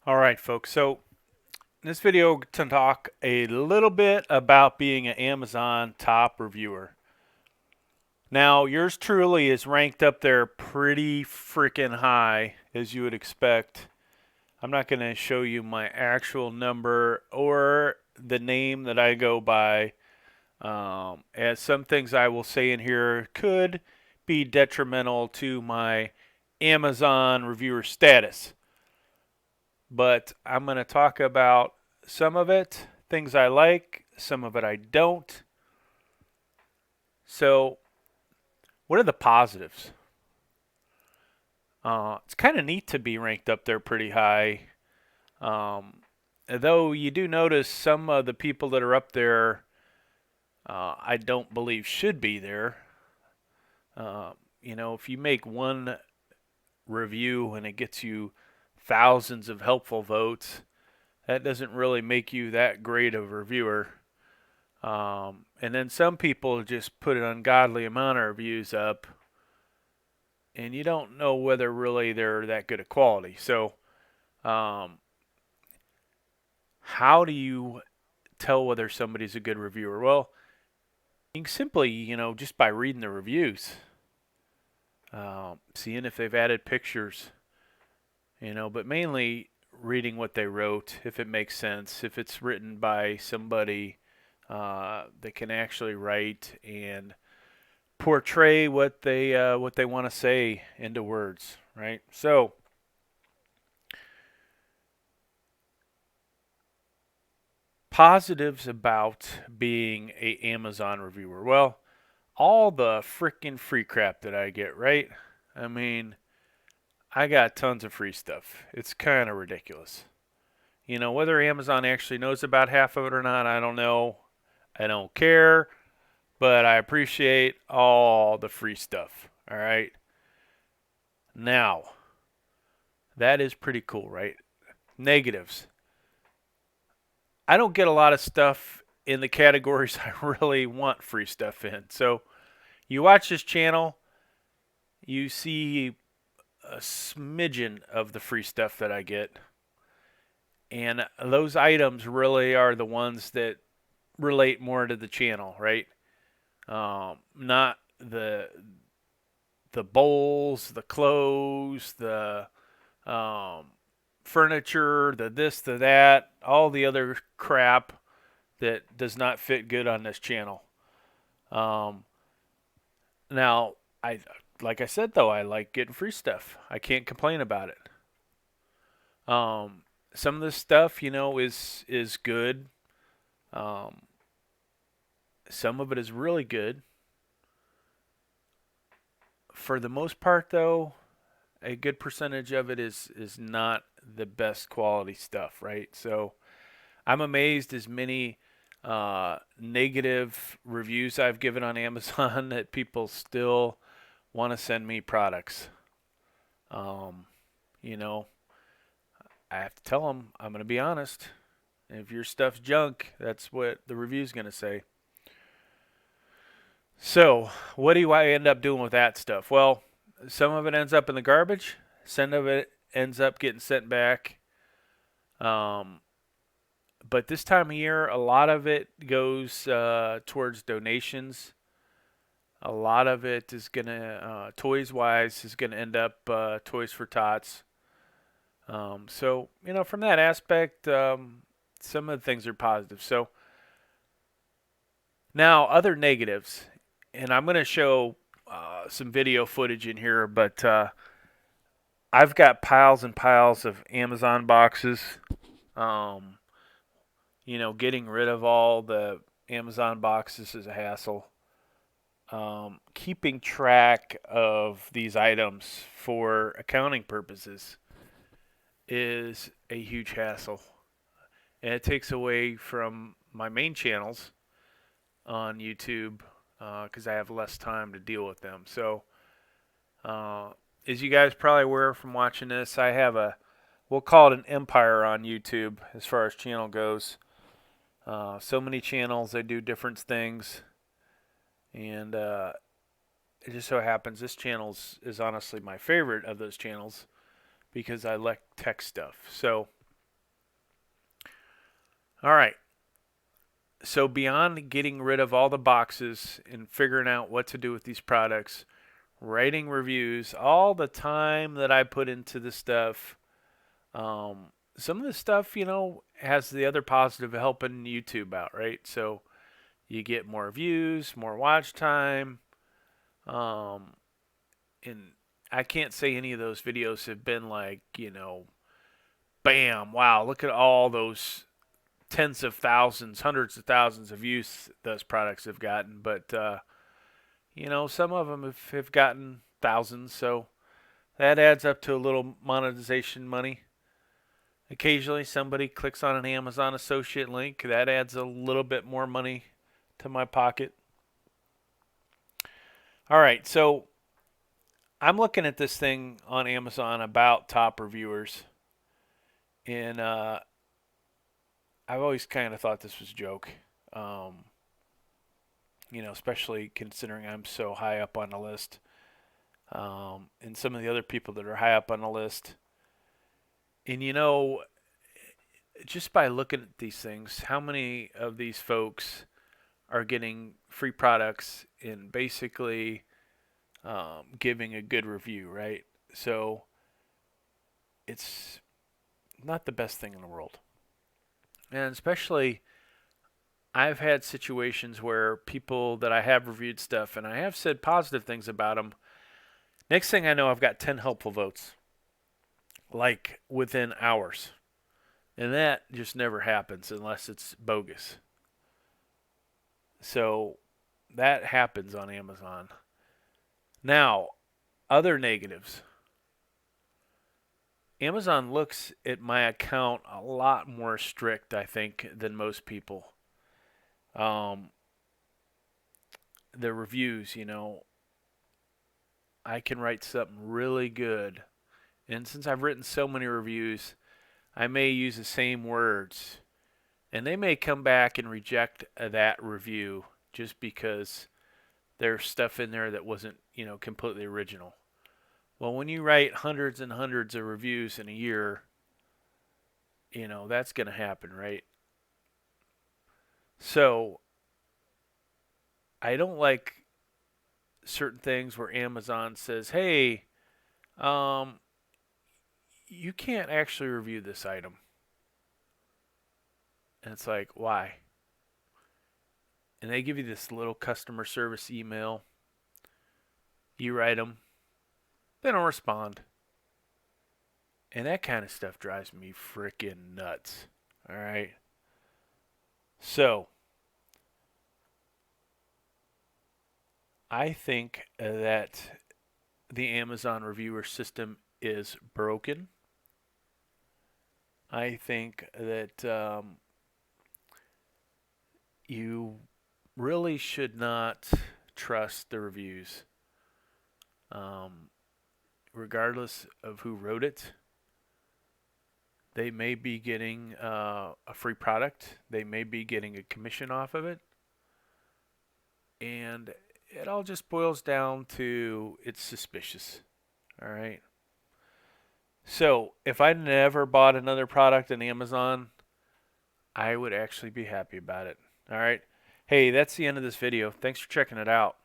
All right, folks. So in this video, to talk a little bit about being an Amazon top reviewer. Now, yours truly is ranked up there pretty freaking high, as you would expect. I'm not going to show you my actual number or the name that I go by, as some things I will say in here could be detrimental to my Amazon reviewer status. But I'm going to talk about some of it, things I like, some of it I don't. So, what are the positives? It's kind of neat to be ranked up there pretty high. Um, though you do notice some of the people that are up there, I don't believe should be there. If you make one review and it gets you thousands of helpful votes, that doesn't really make you that great of a reviewer. And then some people just put an ungodly amount of reviews up, and you don't know whether really they're that good of quality. So, um, how do you tell whether somebody's a good reviewer? Well, you can simply, just by reading the reviews, seeing if they've added pictures, but mainly reading what they wrote, if it makes sense, if it's written by somebody that can actually write and portray what they want to say into words, right? So, positives about being a Amazon reviewer. Well, all the freaking free crap that I get, right? I mean, I got tons of free stuff. It's kind of ridiculous. Whether Amazon actually knows about half of it or not, I don't know. I don't care, but I appreciate all the free stuff. All right. Now, that is pretty cool, right? Negatives. I don't get a lot of stuff in the categories I really want free stuff in. So you watch this channel, you see a smidgen of the free stuff that I get. And those items really are the ones that relate more to the channel, right? Not the bowls, the clothes, the um, furniture, the this, the that, all the other crap that does not fit good on this channel. Um, now, I like I said though, I like getting free stuff. I can't complain about it. Um, some of this stuff, is good. Um, some of it is really good. For the most part, though, a good percentage of it is not the best quality stuff, right? So I'm amazed as many negative reviews I've given on Amazon that people still want to send me products. Um, you know, I have to tell them I'm going to be honest. If your stuff's junk, that's what the review's going to say. So, what do I end up doing with that stuff? Well, some of it ends up in the garbage. Some of it ends up getting sent back. Um, but this time of year, a lot of it goes towards donations. A lot of it is gonna, toys wise, is gonna end up Toys for Tots. So from that aspect, some of the things are positive. So now other negatives, and I'm gonna show some video footage in here, but I've got piles and piles of Amazon boxes. Um, getting rid of all the Amazon boxes is a hassle. Keeping track of these items for accounting purposes is a huge hassle. And it takes away from my main channels on YouTube because I have less time to deal with them. So, uh, as you guys probably aware from watching this, I have we'll call it an empire on YouTube as far as channel goes. So many channels, they do different things. And it just so happens this channel is honestly my favorite of those channels because I like tech stuff. So All right. So beyond getting rid of all the boxes and figuring out what to do with these products, writing reviews, all the time that I put into this stuff, some of this stuff, has the other positive of helping YouTube out, right? So you get more views, more watch time, um, and I can't say any of those videos have been like, bam, wow, look at all those tens of thousands, hundreds of thousands of views those products have gotten. But, some of them have gotten thousands. So that adds up to a little monetization money. Occasionally somebody clicks on an Amazon associate link. That adds a little bit more money to my pocket. All right, so I'm looking at this thing on Amazon about top reviewers. And I've always kind of thought this was a joke. Um, especially considering I'm so high up on the list. And some of the other people that are high up on the list. And just by looking at these things, how many of these folks are getting free products and basically giving a good review, right? So it's not the best thing in the world. And especially, I've had situations where people that I have reviewed stuff and I have said positive things about them. Next thing I know, I've got 10 helpful votes, like within hours. And that just never happens unless it's bogus. So that happens on Amazon. Now, other negatives. Amazon looks at my account a lot more strict, I think, than most people. Um, the reviews, I can write something really good. And since I've written so many reviews, I may use the same words. And they may come back and reject that review just because there's stuff in there that wasn't, completely original. Well, when you write hundreds and hundreds of reviews in a year, that's going to happen, right? So I don't like certain things where Amazon says, hey, um, you can't actually review this item. And it's like, why? And they give you this little customer service email. You write them, they don't respond. And that kind of stuff drives me freaking nuts. All right. So, I think that the Amazon reviewer system is broken. I think that you really should not trust the reviews, um, regardless of who wrote it. They may be getting a free product, they may be getting a commission off of it, and it all just boils down to it's suspicious. All right. So if I never bought another product on Amazon, I would actually be happy about it. All right. Hey, that's the end of this video. Thanks for checking it out.